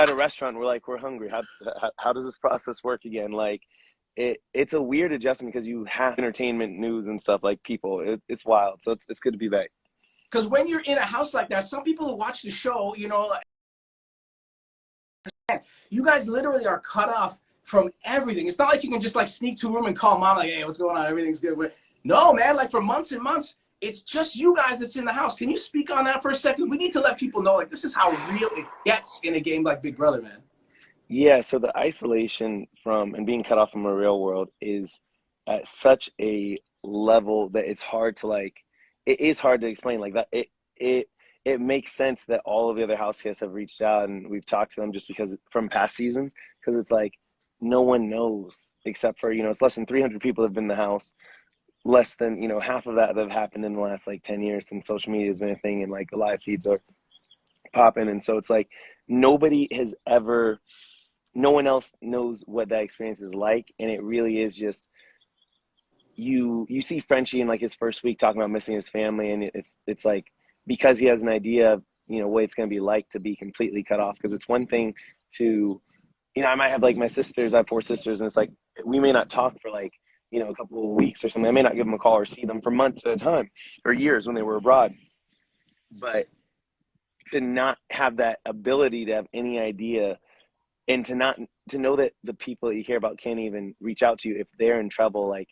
at a restaurant, we're hungry. How does this process work again? Like it's a weird adjustment because you have entertainment news and stuff like people. It's wild. So it's good to be back. Because when you're in a house like that, some people who watch the show, you guys literally are cut off from everything. It's not like you can just like sneak to a room and call mom like, hey, what's going on? Everything's good. But no, man, like for months and months, it's just you guys that's in the house. Can you speak on that for a second? We need to let people know like this is how real it gets in a game like Big Brother, man. Yeah, so the isolation from and being cut off from a real world is at such a level that it's hard to like it is hard to explain like that it it makes sense that all of the other house guests have reached out and we've talked to them just because from past seasons because it's like no one knows except for it's less than 300 people have been in the house, less than half of that have happened in the last like 10 years since social media has been a thing and like the live feeds are popping, and so it's like nobody has ever no one else knows what that experience is like, and it really is just you see Frenchie in like his first week talking about missing his family, and it's like because he has an idea of what it's going to be like to be completely cut off, because it's one thing to I might have like my sisters, I have four sisters, and it's like we may not talk for like a couple of weeks or something. I may not give them a call or see them for months at a time or years when they were abroad, but to not have that ability to have any idea and to know that the people that you care about can't even reach out to you if they're in trouble, like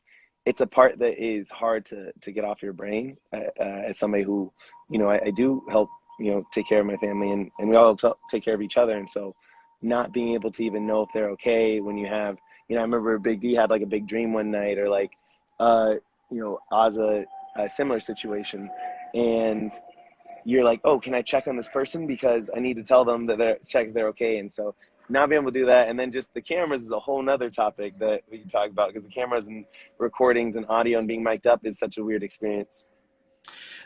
it's a part that is hard to get off your brain, as somebody who I do help take care of my family, and we all take care of each other, and so not being able to even know if they're okay when you have I remember Big D had like a big dream one night, or like Ozza, a similar situation, and you're like, oh, can I check on this person because I need to tell them that they're okay, and so not being able to do that, and then just the cameras is a whole nother topic that we can talk about, because the cameras and recordings and audio and being mic'd up is such a weird experience.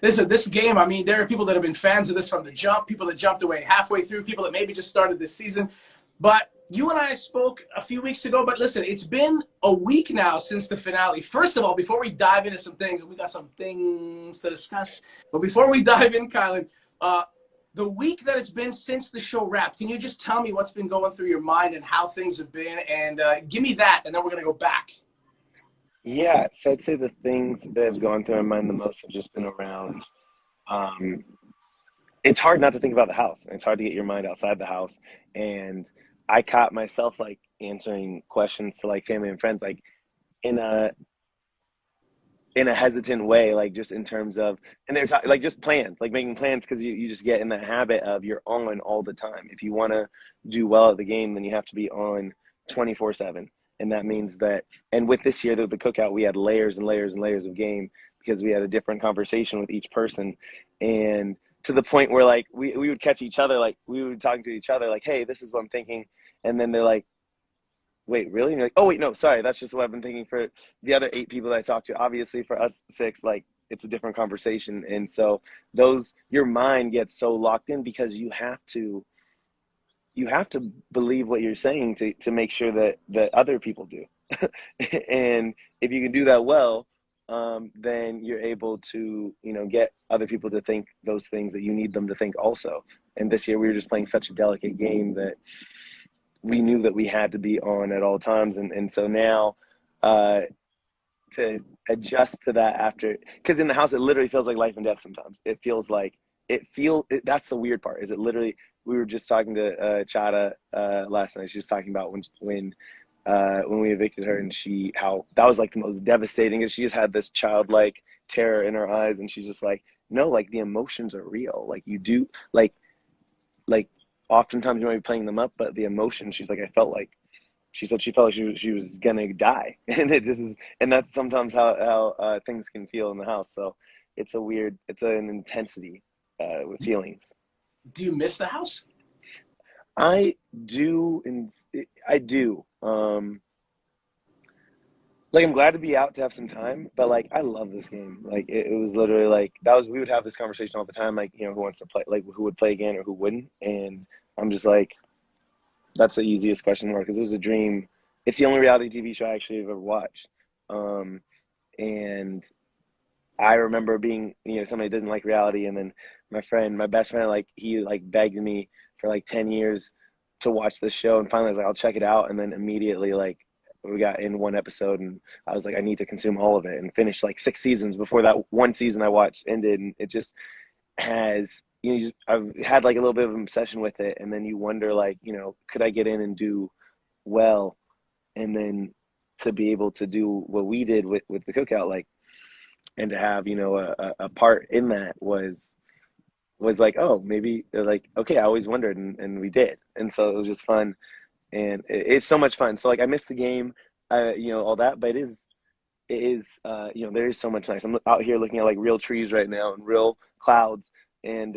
Listen, this game, I mean, there are people that have been fans of this from the jump, people that jumped away halfway through, people that maybe just started this season. But you and I spoke a few weeks ago, but listen, it's been a week now since the finale. First of all, before we dive into some things, and we got some things to discuss, but before we dive in, Kyland, the week that it's been since the show wrapped, can you just tell me what's been going through your mind and how things have been? And give me that, and then we're going to go back. Yeah, so I'd say the things that have gone through my mind the most have just been around. Um, it's hard not to think about the house. It's hard to get your mind outside the house, and I caught myself like answering questions to like family and friends, like in a hesitant way, like just in terms of, and they're talking like just plans, like making plans, because you just get in the habit of you're on all the time. If you want to do well at the game, then you have to be on 24/7. And that means that, and with this year, the cookout, we had layers and layers and layers of game because we had a different conversation with each person. And to the point where like we would catch each other, like we would talk to each other, like, hey, this is what I'm thinking. And then they're like, wait, really? And you're like, oh, wait, no, sorry. That's just what I've been thinking for the other 8 people that I talked to. Obviously, for us 6, like, it's a different conversation. And so your mind gets so locked in because you have to believe what you're saying to make sure that other people do. And if you can do that well, then you're able to, get other people to think those things that you need them to think also. And this year we were just playing such a delicate game that we knew that we had to be on at all times, and so now uh, to adjust to that after, because in the house it literally feels like life and death. Sometimes it feels like that's the weird part, is it literally, we were just talking to Chada last night. She was talking about when we evicted her, and how that was like the most devastating, and she just had this childlike terror in her eyes, and she's just like, no, like the emotions are real, like you do, like oftentimes you might be playing them up, but the emotion, she's like, I felt like, she said she felt like she was gonna die. And it just is, and that's sometimes how things can feel in the house. So it's an intensity with feelings. Do you miss the house? I do, and I do. Like, I'm glad to be out to have some time, but like I love this game. Like it was literally like we would have this conversation all the time, like who wants to play, like who would play again or who wouldn't, and I'm just like, that's the easiest question mark, because it was a dream. It's the only reality TV show I actually have ever watched. And I remember being, somebody who didn't like reality, and then my best friend, like he like begged me for like 10 years to watch this show, and finally I was like, I'll check it out, and then immediately like we got in one episode, and I was like, I need to consume all of it, and finish like 6 seasons before that one season I watched ended, and it just has I've had like a little bit of an obsession with it, and then you wonder like could I get in and do well, and then to be able to do what we did with the cookout, like, and to have a part in that was like, oh, maybe like, okay, I always wondered, and we did, and so it was just fun, and it's so much fun. So like I missed the game, all that, but it is there is so much nice. I'm out here looking at like real trees right now and real clouds, and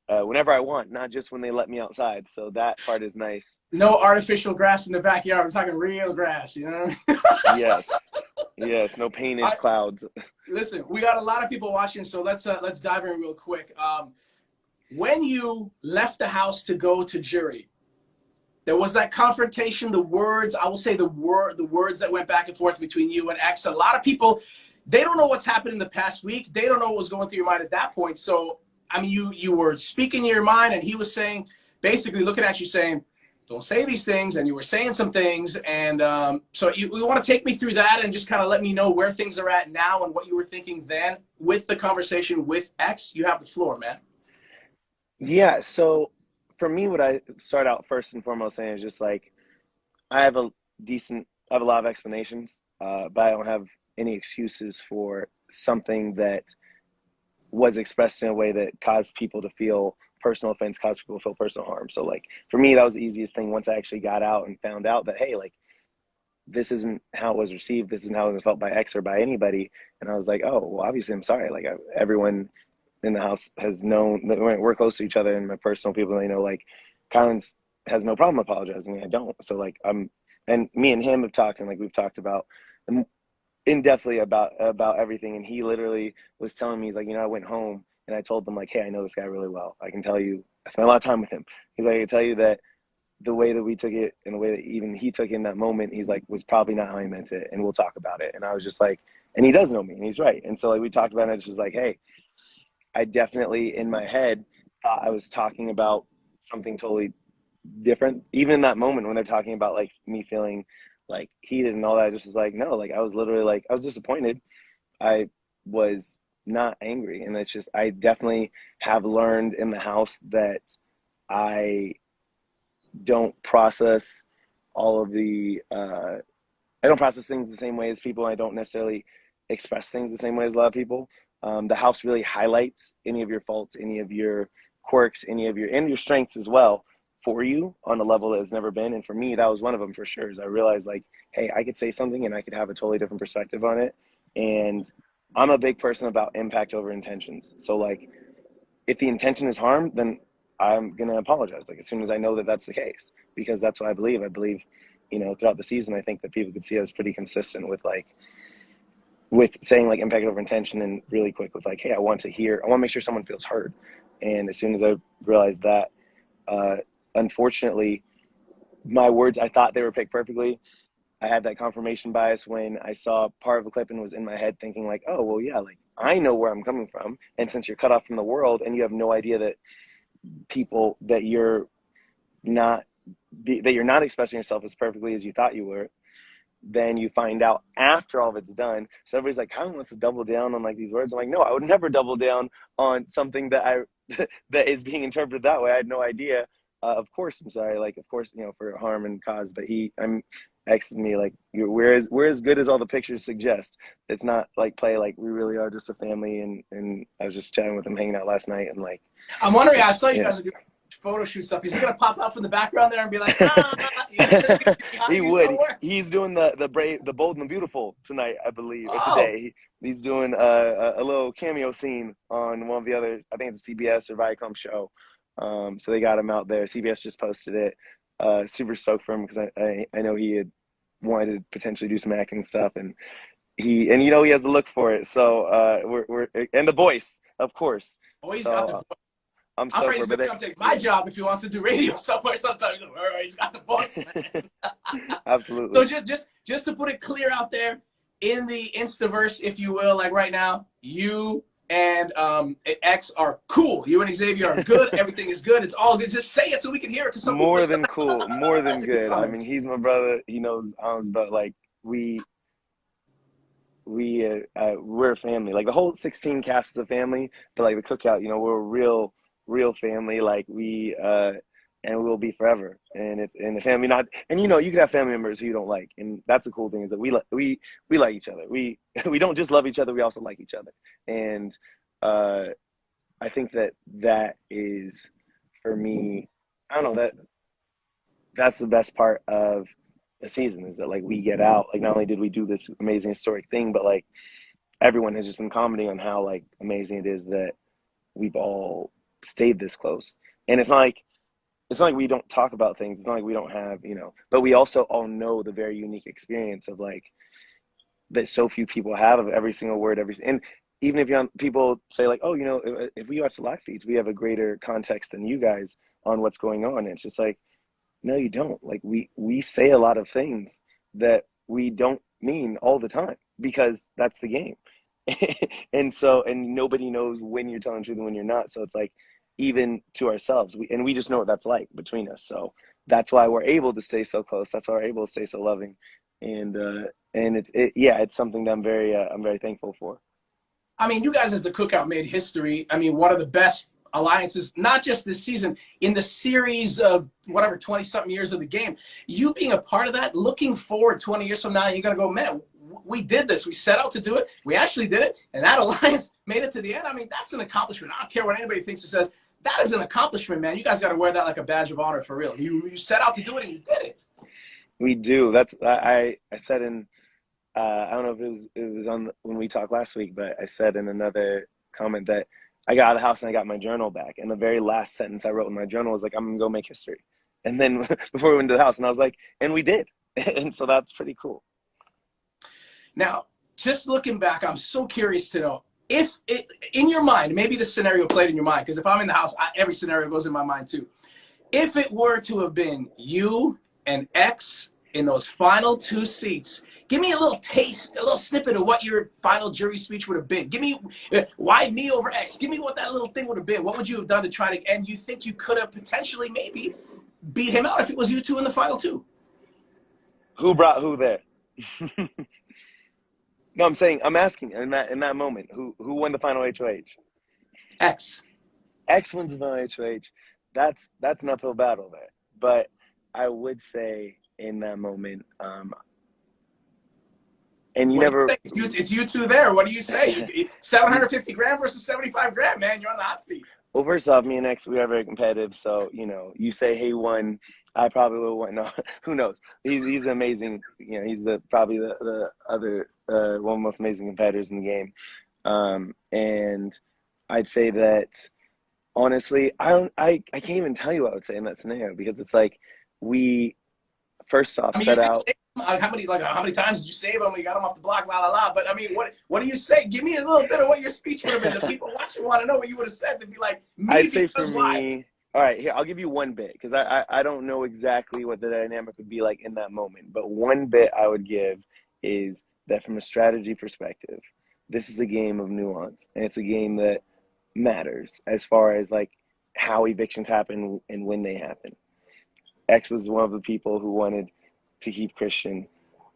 whenever I want, not just when they let me outside. So that part is nice. No artificial grass in the backyard. I'm talking real grass, you know what I mean? Yes, yes, no painted clouds. Listen, we got a lot of people watching, so let's dive in real quick. When you left the house to go to jury, there was that confrontation, the words, I will say the words that went back and forth between you and X. A lot of people, they don't know what's happened in the past week. They don't know what was going through your mind at that point. So, I mean, you were speaking your mind, and he was saying, basically looking at you saying, don't say these things, and you were saying some things. And so you want to take me through that and just kind of let me know where things are at now and what you were thinking then with the conversation with X. You have the floor, man. Yeah, so for me, what I start out first and foremost saying is just like I have I have a lot of explanations, but I don't have any excuses for something that was expressed in a way that caused people to feel personal offense, caused people to feel personal harm. So like for me, that was the easiest thing once I actually got out and found out that, hey, like this isn't how it was received. This isn't how it was felt by X or by anybody. And I was like, oh, well, obviously I'm sorry. Like everyone in the house has known that we're close to each other, and my personal people, they know like Kyland has no problem apologizing. I don't. So like and me and him have talked, and like we've talked about in depthly about everything. And he literally was telling me, he's like, I went home and I told them like, hey, I know this guy really well. I can tell you, I spent a lot of time with him. He's like, I can tell you that the way that we took it and the way that even he took it in that moment, he's like, was probably not how he meant it. And we'll talk about it. And I was just like, and he does know me, and he's right. And so like we talked about it. It's just like, hey, I definitely in my head thought I was talking about something totally different. Even in that moment when they're talking about like me feeling like heated and all that, I just was like, no, like I was literally like, I was disappointed. I was not angry. And it's just, I definitely have learned in the house that I don't process all of the, I don't process things the same way as people. I don't necessarily express things the same way as a lot of people. The house really highlights any of your faults, any of your quirks, and your strengths as well for you on a level that has never been. And for me, that was one of them for sure. Is I realized like, hey, I could say something and I could have a totally different perspective on it. And I'm a big person about impact over intentions. So like, if the intention is harm, then I'm going to apologize. Like as soon as I know that that's the case, because that's what I believe. I believe, throughout the season, I think that people could see I was pretty consistent with saying like impact over intention, and really quick with like, hey, I want to make sure someone feels heard. And as soon as I realized that, unfortunately, my words, I thought they were picked perfectly. I had that confirmation bias when I saw part of a clip and was in my head thinking like, oh, well, yeah, like I know where I'm coming from. And since you're cut off from the world and you have no idea that people that you're not expressing yourself as perfectly as you thought you were, then you find out after all of it's done. So everybody's like, Kylan wants to double down on like these words. I'm like, no, I would never double down on something that that is being interpreted that way. I had no idea. Of course, I'm sorry. Like, of course, for harm and cause. But I'm texting me like, we're as good as all the pictures suggest. It's not like play. Like we really are just a family. And I was just chatting with him, hanging out last night, and like, I'm wondering. I saw you guys are doing photo shoot stuff. Is he gonna pop out from the background there and be like, he would. Somewhere? He's doing the Bold and the Beautiful tonight, I believe, or today. He's doing a little cameo scene on one of the other, I think it's a CBS or Viacom show. So they got him out there. CBS just posted it. Super stoked for him because I know he had wanted to potentially do some acting stuff, and he has the look for it. So we're and the voice, of course. Oh, he's got the voice. I'm afraid he's going to come take my job if he wants to do radio somewhere sometimes. He's got the voice, man. Absolutely. So just to put it clear out there, in the Instaverse, if you will, like right now, you and X are cool. You and Xavier are good. Everything is good. It's all good. Just say it so we can hear it, because some people are More still than cool, more than in the good. I mean, comments. he's my brother. He knows, but like we're a family. Like the whole 16 cast is a family, but like the cookout, we're a real family. Like and we'll be forever. And it's in the family. Not and you could have family members who you don't like, and that's the cool thing is that we like each other. We we don't just love each other. We also like each other. And uh, I think that is for me. I don't know that's the best part of the season is that like we get out. Like not only did we do this amazing historic thing, but like everyone has just been commenting on how like amazing it is that we've all stayed this close. And it's not like we don't talk about things. It's not like we don't have, but we also all know the very unique experience of like that so few people have of every single word, and even if people say like, oh, if we watch the live feeds, we have a greater context than you guys on what's going on. And it's just like, no, you don't. Like we say a lot of things that we don't mean all the time because that's the game. And nobody knows when you're telling the truth and when you're not. So it's like even to ourselves, we just know what that's like between us. So that's why we're able to stay so close. That's why we're able to stay so loving. And it's something that I'm very thankful for. I mean, you guys as the Cookout made history. I mean, one of the best alliances, not just this season, in the series of whatever 20 something years of the game. You being a part of that, looking forward 20 years from now, you're gonna go, man, we did this. We set out to do it. We actually did it, and that alliance made it to the end. I mean, that's an accomplishment. I don't care what anybody thinks or says. That is an accomplishment, man. You guys got to wear that like a badge of honor for real. You set out to do it, and you did it. We do. That's I said in I don't know if it was on when we talked last week, but I said in another comment that I got out of the house and I got my journal back, and the very last sentence I wrote in my journal was like, "I'm gonna go make history." And then before we went to the house, and I was like, "And we did," and so that's pretty cool. Now, just looking back, I'm so curious to know if it, in your mind, maybe the scenario played in your mind, because if I'm in the house, every scenario goes in my mind too. If it were to have been you and X in those final two seats, give me a little taste, a little snippet of what your final jury speech would have been. Give me why me over X. Give me what that little thing would have been. What would you have done to try to? And you think you could have potentially maybe beat him out if it was you two in the final two? Who brought who there? No, I'm asking in that moment, who won the final HOH? X. X wins the final HOH. That's an uphill battle there. But I would say in that moment, and you What do you never. say? It's you two there. What do you say? 750 grand versus 75 grand, man. You're on the hot seat. Well, first off, me and X, we are very competitive. So, you say, hey, one, I probably will win. No, who knows? He's amazing. He's probably the other one of the most amazing competitors in the game. And I'd say that honestly, I can't even tell you what I would say in that scenario because it's like we first off I mean, you set could out. say how many times did you save him? You got him off the block, la la la. But I mean, what do you say? Give me a little bit of what your speech would have been. The people watching want to know what you would have said. To be like me I'd say for because why? me, all right, here, I'll give you one bit because I don't know exactly what the dynamic would be like in that moment. But one bit I would give is that from a strategy perspective, this is a game of nuance and it's a game that matters as far as like how evictions happen and when they happen. X was one of the people who wanted to keep Christian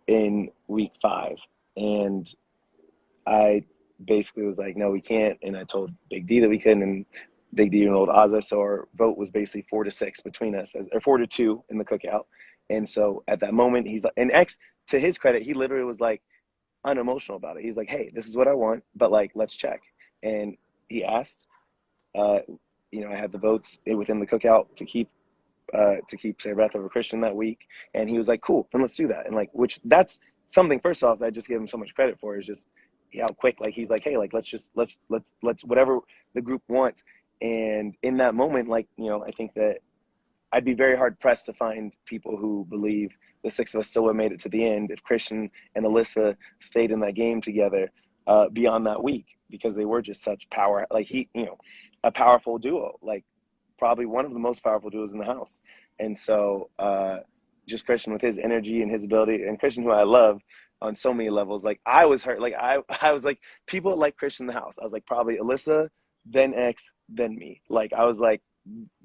in week 5. And I basically was like, no, we can't. And I told Big D that we couldn't. And Big D enrolled Ozza. So our vote was basically 4-6 between us, or 4-2 in the cookout. And so at that moment, he's like, and X, to his credit, he literally was like unemotional about it. He's like, hey, this is what I want, but like, let's check. And he asked, uh, I had the votes within the cookout to keep Sarah Beth over Christian that week, and he was like, "Cool, then let's do that." And like, which that's something. First off, that I just give him so much credit for is just how quick. Like he's like, "Hey, like let's whatever the group wants." And in that moment, like I think that I'd be very hard pressed to find people who believe the 6 of us still would have made it to the end if Christian and Alyssa stayed in that game together beyond that week because they were just such power. Like a powerful duo. Like probably one of the most powerful duos in the house. And so just Christian with his energy and his ability, and Christian, who I love, on so many levels. Like I was hurt. Like I was like people like Christian in the house. I was like probably Alyssa, then X, then me. Like I was like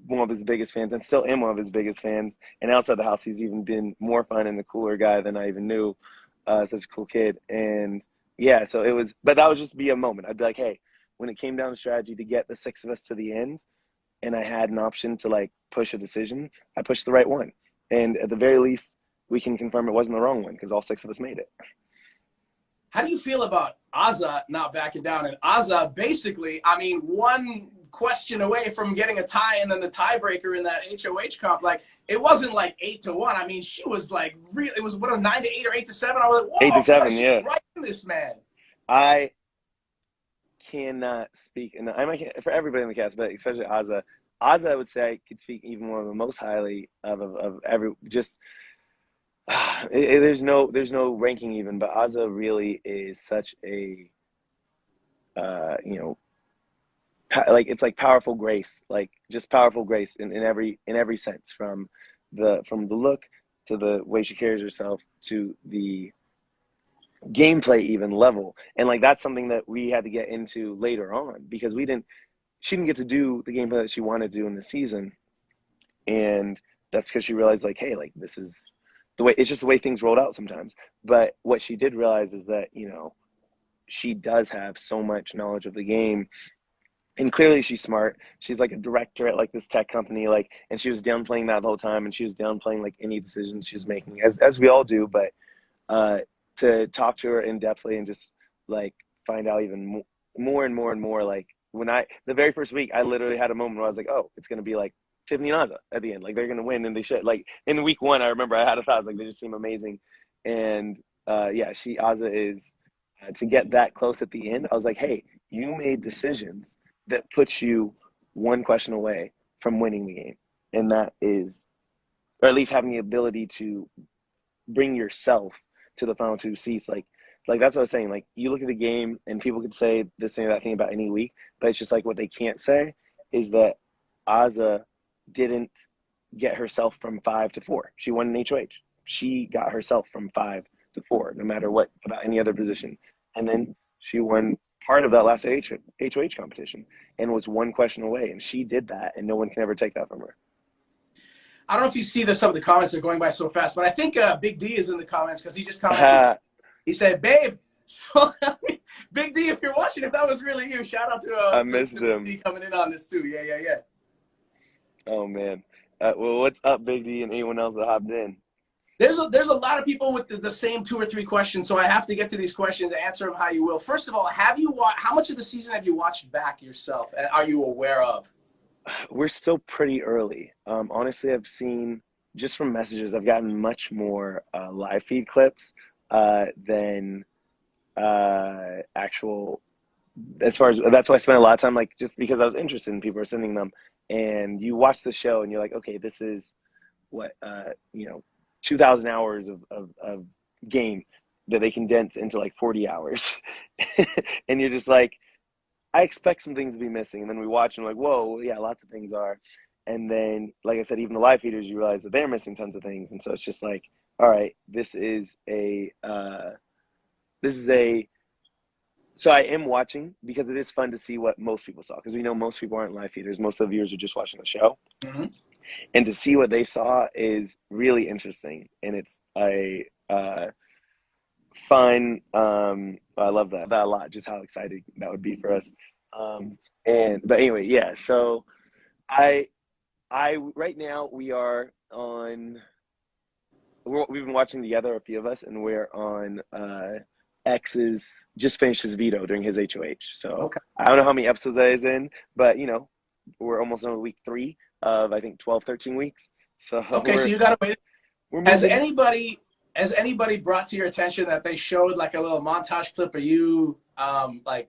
one of his biggest fans and still am one of his biggest fans. And outside the house, he's even been more fun and a cooler guy than I even knew. Such a cool kid. And yeah, so it was, but that would just be a moment. I'd be like, hey, when it came down to strategy to get the six of us to the end, and I had an option to like push a decision, I pushed the right one. And at the very least, we can confirm it wasn't the wrong one because all six of us made it. How do you feel about Azza not backing down? And Azza basically, I mean, one question away from getting a tie and then the tiebreaker in that HOH comp. Like, it wasn't like 8-1. I mean, she was like, real. It was what, a 9-8 or 8-7. I was like, whoa, 8-7, she's yeah. right in this, man. I cannot speak, and I might for everybody in the cast, but especially Azza. Azza, I would say I could speak even one of the most highly of every just. There's no ranking even, but Azza really is such a you know, like it's like powerful grace, like just powerful grace in every sense, from the look to the way she carries herself to the gameplay even level. And like that's something that we had to get into later on because she didn't get to do the gameplay that she wanted to do in the season. And that's because she realized like, hey, like this is the way, it's just the way things rolled out sometimes. But what she did realize is that, you know, she does have so much knowledge of the game. And clearly she's smart. She's like a director at like this tech company, like, and she was downplaying that the whole time, and she was downplaying like any decisions she was making, as we all do. But to talk to her in depthly and just like find out even more and more and more, like when the very first week, I literally had a moment where I was like, oh, it's gonna be like Tiffany and Azza at the end, like they're gonna win, and they should. Like in week one, I remember I had a thought, I was like, they just seem amazing, and yeah, Azza is to get that close at the end. I was like, hey, you made decisions that puts you one question away from winning the game, and that is, or at least having the ability to bring yourself to the final two seats. Like that's what I was saying. Like you look at the game, and people could say this thing or that thing about any week, but it's just like what they can't say is that Azza didn't get herself from 5 to 4. She won an HOH. She got herself from 5 to 4, no matter what about any other position. And then she won part of that last HOH competition and was one question away. And she did that, and no one can ever take that from her. I don't know if you see some of the comments are going by so fast, but I think Big D is in the comments because he just commented. He said, babe. So, Big D, if you're watching, if that was really you, shout out to I missed him. Big D coming in on this too. Yeah. Oh, man. Well, what's up, Big D, and anyone else that hopped in? There's a lot of people with the same 2 or 3 questions, so I have to get to these questions, answer them how you will. First of all, how much of the season have you watched back yourself, and are you aware of? We're still pretty early. Honestly, I've seen, just from messages, I've gotten much more live feed clips than actual, as far as, that's why I spent a lot of time, like, just because I was interested in people are sending them. And you watch the show and you're like, okay, this is what, 2,000 hours of game that they condense into like 40 hours. And you're just like, I expect some things to be missing. And then we watch and we're like, whoa, yeah, lots of things are. And then, like I said, even the live feeders, you realize that they're missing tons of things. And so it's just like, all right, so I am watching because it is fun to see what most people saw. Because we know most people aren't live feeders. Most of the viewers are just watching the show. Mm-hmm. And to see what they saw is really interesting. And it's a fun, I love that a lot, just how exciting that would be for us. But anyway, yeah, so I right now we've been watching together, a few of us, and we're on X's just finished his veto during his HOH. So okay. I don't know how many episodes that is in, but we're almost on week 3 of, I think, 12, 13 weeks. So okay, so you gotta wait. Has anybody brought to your attention that they showed like a little montage clip of you like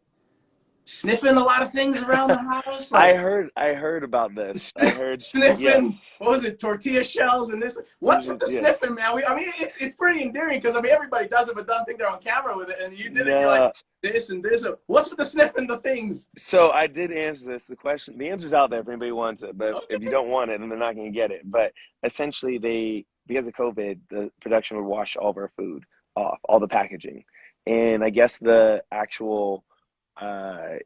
sniffing a lot of things around the house? Like, I heard about this. I heard sniffing. Yes. What was it? Tortilla shells and this. What's with the sniffing, man? It's pretty endearing because everybody does it, but don't think they're on camera with it. And you did it. You're like this and this. What's with the sniffing the things? So I did answer this. The answer's out there if anybody wants it, but if you don't want it, then they're not going to get it. But essentially, because of COVID, the production would wash all of our food off, all the packaging. And I guess the actual uh,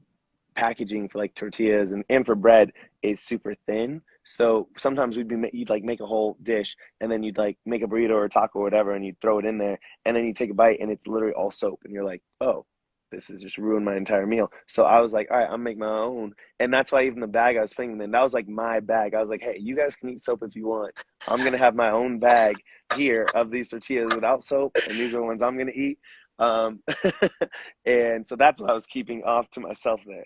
packaging for like tortillas and for bread is super thin. So sometimes you'd like make a whole dish and then you'd like make a burrito or a taco or whatever and you'd throw it in there and then you take a bite and it's literally all soap and you're like, oh, this has just ruined my entire meal. So I was like, all right, I'm make my own. And that's why even the bag I was putting them in, that was like my bag. I was like, hey, you guys can eat soap if you want. I'm gonna have my own bag here of these tortillas without soap, and these are the ones I'm gonna eat. Um, and so that's what I was keeping off to myself there.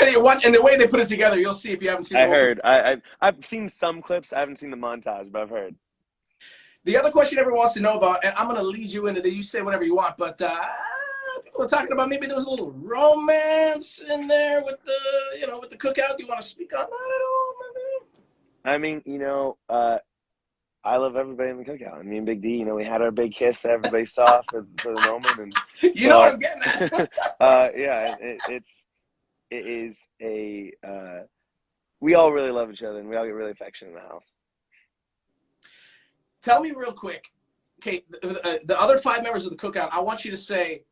And the way they put it together, you'll see if you haven't seen the I whole. heard. I've seen some clips. I haven't seen the montage, but I've heard. The other question everyone wants to know about, and I'm going to lead you into the, you say whatever you want, but people are talking about maybe there was a little romance in there with the, with the cookout. Do you want to speak on that at all, maybe? I mean, I love everybody in the cookout. Me and Big D, we had our big kiss that everybody saw for the moment, and You know what so I'm getting at. yeah, it is we all really love each other, and we all get really affectionate in the house. Tell me real quick, okay, the other 5 members of the cookout, I want you to say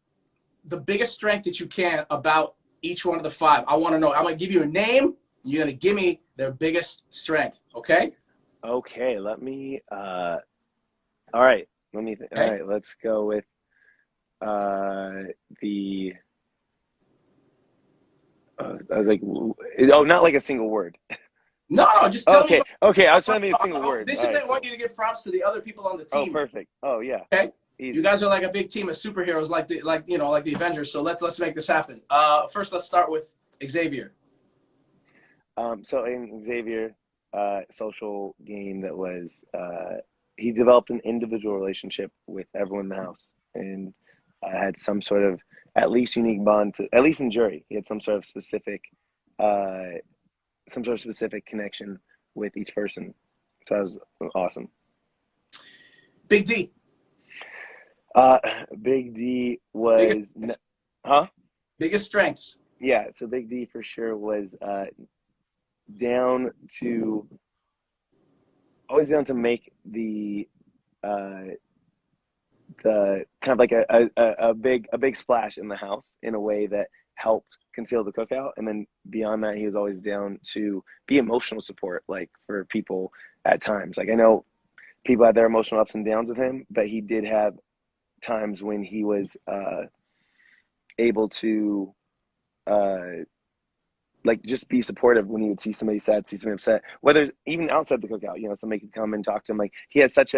the biggest strength that you can about each one of the 5. I want to know. I'm going to give you a name. You're going to give me their biggest strength, okay? Okay, let me all right, let me Okay. all right, let's go with the I was like, oh, not like a single word. No, just tell me. Okay, okay, I was trying to think a single word. This All is right, I want cool. you to give props to the other people on the Oh, team. perfect. Oh, yeah. Okay, you Easy. guys are like a big team of superheroes, like the Avengers. So let's make this happen. First, let's start with Xavier. So in Xavier, social game that was he developed an individual relationship with everyone in the house and had some sort of at least unique bond to at least in jury. He had uh, some sort of specific connection with each person. So that was awesome. Big D. Uh, Big D Biggest was, huh? biggest strengths. Yeah. So Big D for sure was down to always down to make uh, the kind of like a big splash in the house in a way that helped conceal the cookout. And then beyond that, he was always down to be emotional support, like for people at times. Like I know people had their emotional ups and downs with him, but he did have times when he was able to uh, like just be supportive when he would see somebody sad, see somebody upset, whether even outside the cookout, somebody could come and talk to him. Like he has such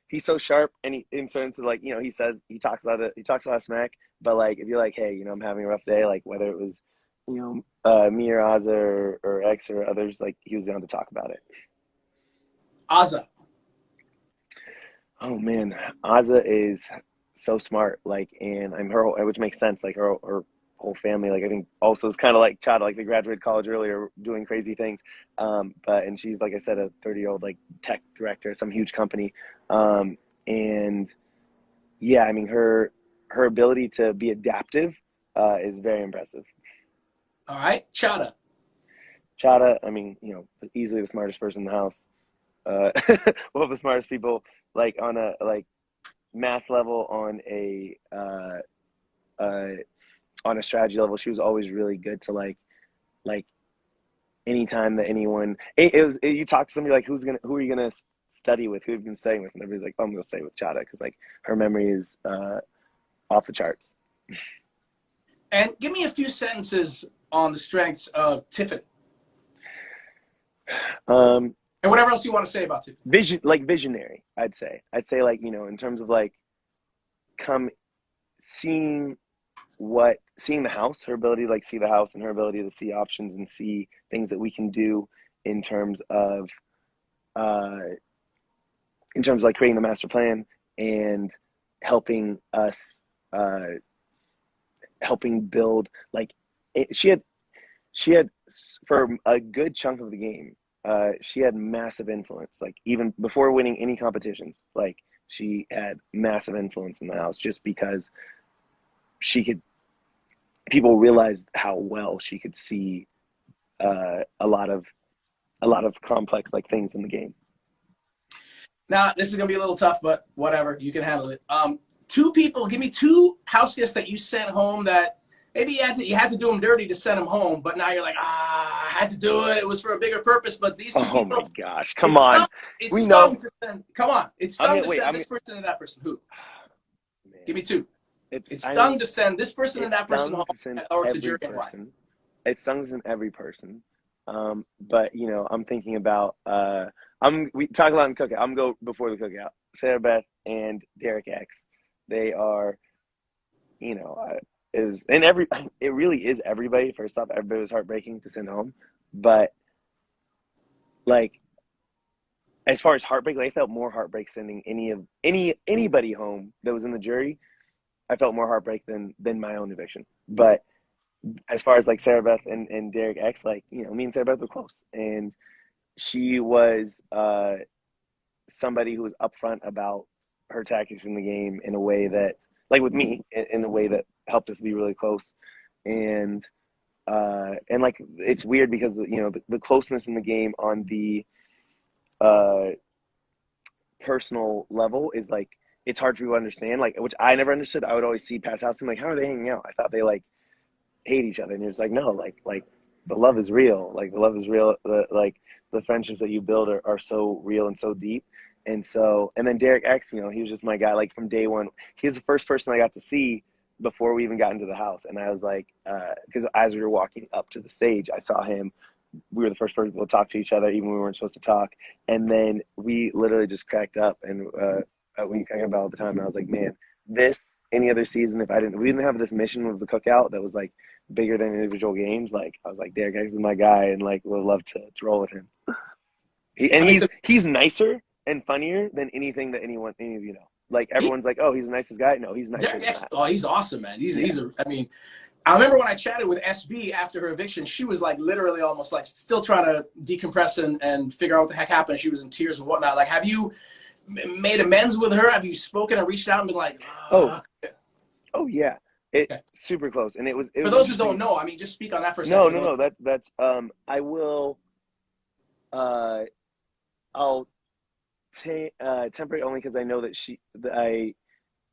he's so sharp and he in terms of like, he talks a lot of smack, but like, if you're like, hey, I'm having a rough day, like whether it was, me or Azza or X or others, like he was down to talk about it. Azza. Oh man, Azza is so smart, like, and I'm her, which makes sense, like her whole family, like I think also is kind of like Chad, like they graduated college earlier, doing crazy things, but and she's like I said, a 30-year-old like tech director at some huge company, and yeah, I mean her ability to be adaptive is very impressive. All right, Chada. Chada, I mean, easily the smartest person in the house. One of the smartest people, like on a like math level, uh, on a strategy level. She was always really good to like anytime that anyone you talk to somebody like who are you gonna study with, who have you been studying with, and everybody's like, oh, I'm gonna study with Chada because like her memory is off the charts. And give me a few sentences on the strengths of Tiffany. Um, And whatever else you want to say about Tiffany. visionary, I'd say like, in terms of like come seeing seeing the house, her ability to like see the house and her ability to see options and see things that we can do in terms of uh like creating the master plan and helping us helping build like she had for a good chunk of the game, she had massive influence. Like even before winning any competitions, like she had massive influence in the house just because she could. People realized how well she could see a lot of complex like things in the game. Now, this is going to be a little tough, but whatever. You can handle it. Two people, give me two house guests that you sent home that maybe you had to do them dirty to send them home, but now you're like, I had to do it. It was for a bigger purpose. But these two Oh my people, gosh, it come on. stung. It We know. stung to send. Come on, it I'm stung gonna to wait. send this person and that person. Who? Give Man, me two. it's It I mean stung to send this person and it that person stung home, to send or to every jury and why. person. It stung to send every person. But I'm thinking about we talk a lot in cookout. I'm gonna go before the cookout. Sarah Beth and Derek X. They are, is and every it really is everybody. First off, everybody was heartbreaking to send home, but like as far as heartbreak, like, I felt more heartbreak sending anybody home that was in the jury. I felt more heartbreak than my own eviction. But as far as like Sarah Beth and Derek X, like, me and Sarah Beth were close. And she was somebody who was upfront about her tactics in the game in a way that, like with me, in a way that helped us be really close. And like it's weird because the closeness in the game on the uh, personal level is like it's hard for people to understand. Like, which I never understood. I would always see past house and like, how are they hanging out? I thought they like hate each other, and it's like no, like the love is real. Like the love is real. Like the friendships that you build are so real and so deep. And then Derek X, he was just my guy. Like from day one, he was the first person I got to see before we even got into the house. And I was like, because as we were walking up to the stage, I saw him. We were the first people to talk to each other, even when we weren't supposed to talk. And then we literally just cracked up, and we cracked up all the time. And I was like, man, any other season, we didn't have this mission with the cookout that was like bigger than individual games. Like I was like, Derek X is my guy, and like would love to roll with him. I mean, He's nicer and funnier than anything that any of you know. Like everyone's like, oh, he's the nicest guy. No, he's nicer Derek than X, that. oh, he's awesome, man. Yeah. I mean, I remember when I chatted with SB after her eviction, she was like literally almost like still trying to decompress and figure out what the heck happened. She was in tears and whatnot. Like, have you made amends with her? Have you spoken and reached out and been like, Oh, oh yeah. It okay. super close, and it For was those who don't interesting. know, I mean, just speak on that for a No, second. no, no. That's I will. Uh, I'll temper it only because I know I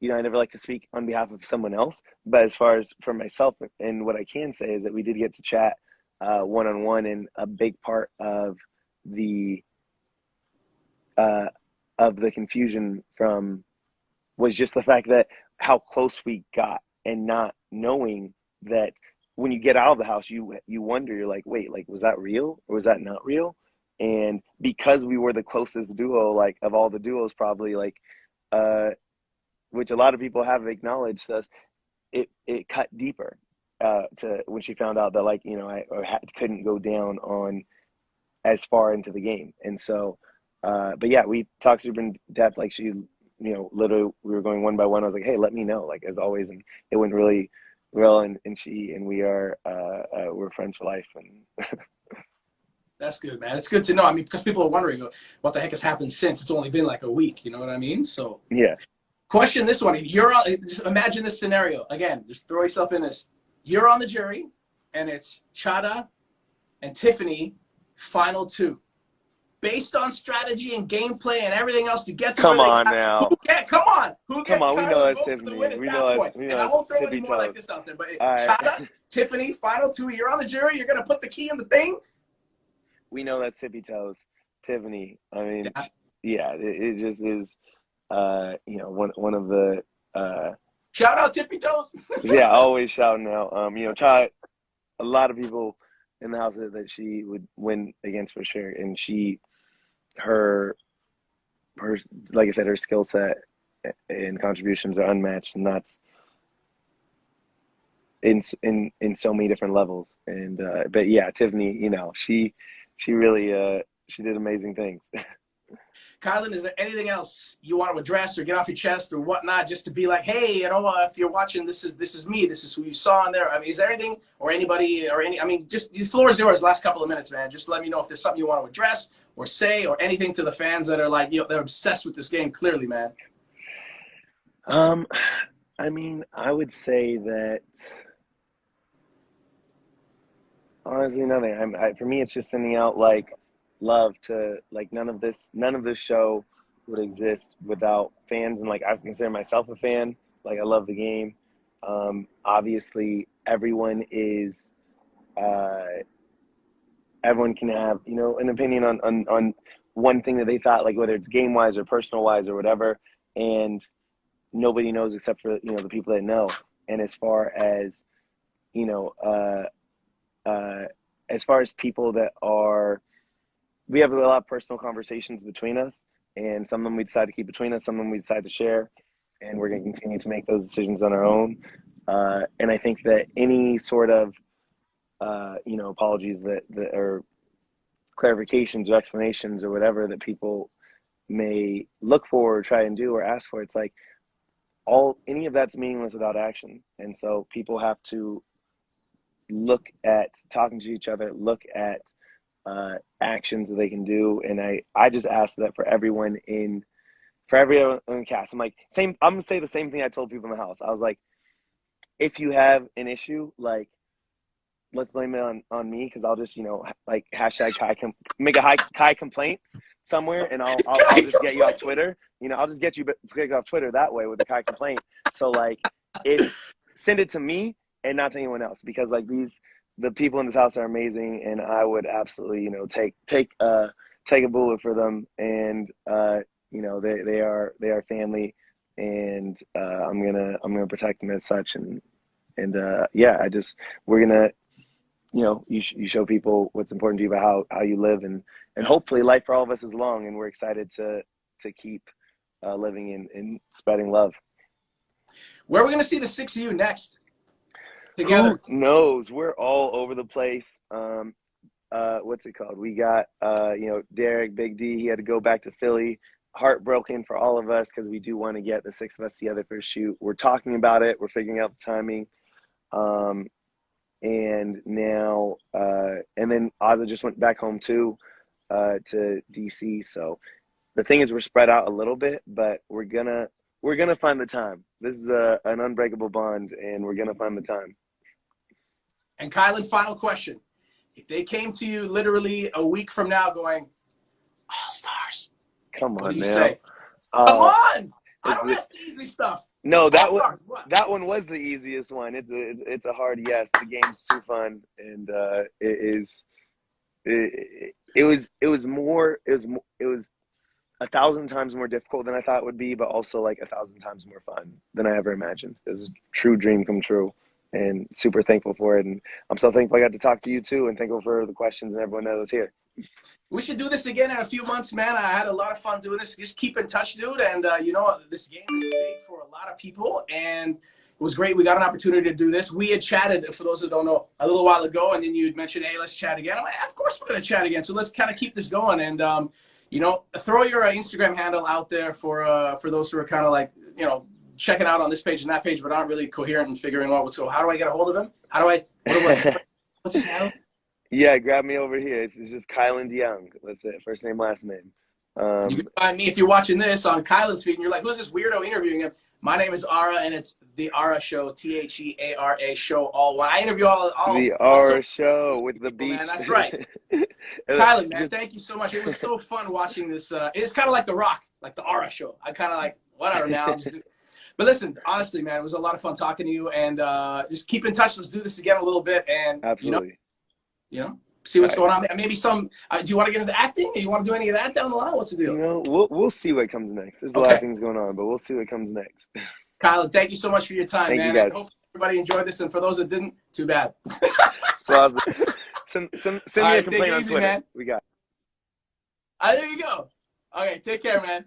never like to speak on behalf of someone else. But as far as for myself, and what I can say is that we did get to chat one on one, and a big part the uh, of the confusion from was just the fact that how close we got, and not knowing that when you get out of the house, you wonder, you're like, wait, like was that real or was that not real? And because we were the closest duo, like of all the duos, probably like uh, which a lot of people have acknowledged us, it cut deeper to when she found out that like couldn't go down on as far into the game. And so but yeah, we talked super in depth. Like she, literally we were going one by one. I was like, hey, let me know, like as always. And it went really well. And she and we are we're friends for life. And That's good, man. It's good to know. I mean, because people are wondering what the heck has happened since. It's only been like a week. You know what I mean? So, yeah. question this one. Just imagine this scenario. Again, just throw yourself in this. You're on the jury, and it's Chada and Tiffany, final two. Based on strategy and gameplay and everything else to get to where Come they on got, now. come on, who Come gets on. We know Kyland's that's vote for the Tiffany. win at that point? We And know I it's won't throw any tippy more like toes. this out there, but All right. Chada, Tiffany, final two, you're on the jury, you're going to put the key in the thing? We know that's tippy toes. Tiffany. I mean, Yeah. yeah, it just is one of the Shout out Tippy Toes. yeah, always shouting out. Ty, a lot of people in the house that she would win against for sure, and her, her, like I said, her skill set and contributions are unmatched, and that's in so many different levels. And but yeah, Tiffany, she really she did amazing things. Kyland, is there anything else you want to address or get off your chest or whatnot, just to be like, hey, if you're watching, this is me, this is who you saw in there. I mean, is there anything or anybody or I mean, just the floor is yours. Last couple of minutes, man. Just let me know if there's something you want to address or say or anything to the fans that are like, they're obsessed with this game. Clearly, man. Um, I mean, I would say that honestly, nothing. For me, it's just sending out like love to like none of this show would exist without fans. And like, I consider myself a fan. Like, I love the game. Obviously, uh, everyone can have, an opinion on one thing that they thought, like whether it's game wise or personal wise or whatever. And nobody knows except for, the people that know. And you know, uh, as far as people that are, we have a lot of personal conversations between us, and some of them we decide to keep between us, some of them we decide to share, and we're going to continue to make those decisions on our own. And I think that any sort of, apologies that or clarifications or explanations or whatever that people may look for or try and do or ask for, it's like any of that's meaningless without action. And so people have to look at talking to each other, look at actions that they can do. And I just ask that for everyone in the cast. I'm gonna say the same thing I told people in the house. I was like, if you have an issue, like, let's blame it on me, because I'll just, like, hashtag make a Kai complaints somewhere, and I'll just get you off Twitter. I'll just get you kicked off Twitter that way with the Kai complaint. So like, send it to me and not to anyone else, because like the people in this house are amazing, and I would absolutely, take a bullet for them, and they are family, and I'm gonna protect them as such, and yeah, we're gonna, you show people what's important to you about how you live, and hopefully life for all of us is long, and we're excited to keep living and spreading love. Where are we going to see the six of you next together? Who knows? We're all over the place. What's it called? We got Derek, Big D. He had to go back to Philly. Heartbroken for all of us, because we do want to get the six of us together for a shoot. We're talking about it. We're figuring out the timing. And now, and then Ozza just went back home too, to DC. So the thing is, we're spread out a little bit, but we're gonna find the time. This is an unbreakable bond, and we're gonna find the time. And Kyland, final question: if they came to you literally a week from now, going, "All Stars," come on, what do you now. say? Come on! I don't ask the easy stuff. No, that one was the easiest one. It's a hard yes. The game's too fun, and it was 1,000 times more difficult than I thought it would be, but also like 1,000 times more fun than I ever imagined. It was a true dream come true, and super thankful for it. And I'm so thankful I got to talk to you too, and thankful for the questions and everyone that was here. We should do this again in a few months, man. I had a lot of fun doing this. Just keep in touch, dude. And this game is big for a lot of people, and it was great. We got an opportunity to do this. We had chatted, for those that don't know, a little while ago, and then you had mentioned, hey, let's chat again. I'm like, of course we're going to chat again. So let's kind of keep this going. And, throw your Instagram handle out there for those who are kind of like, checking out on this page and that page, but aren't really coherent and figuring out how do I get a hold of him? What's his handle? Yeah, grab me over here. It's just Kyland Young. That's it. First name, last name. You can find me if you're watching this on Kyland's feed and you're like, who's this weirdo interviewing him? My name is Ara, and it's The Ara Show, THEARA Show, all one. I interview all The Ara Show with the beach. Man, that's right. Kyland, man, thank you so much. It was so fun watching this. It's kind of like The Rock, like The Ara Show. I kind of like, whatever, man. I'll just do. But listen, honestly, man, it was a lot of fun talking to you, and just keep in touch. Let's do this again a little bit, and absolutely. See what's going on there. Maybe some. Do you want to get into acting? Or you want to do any of that down the line? What's the deal? We'll see what comes next. There's a lot of things going on, but we'll see what comes next. Kyland, thank you so much for your time, man. You guys. And hopefully everybody enjoyed this, and for those that didn't, too bad. So awesome. Send me a complaint on Twitter. Man. We got. There you go. Okay, take care, man.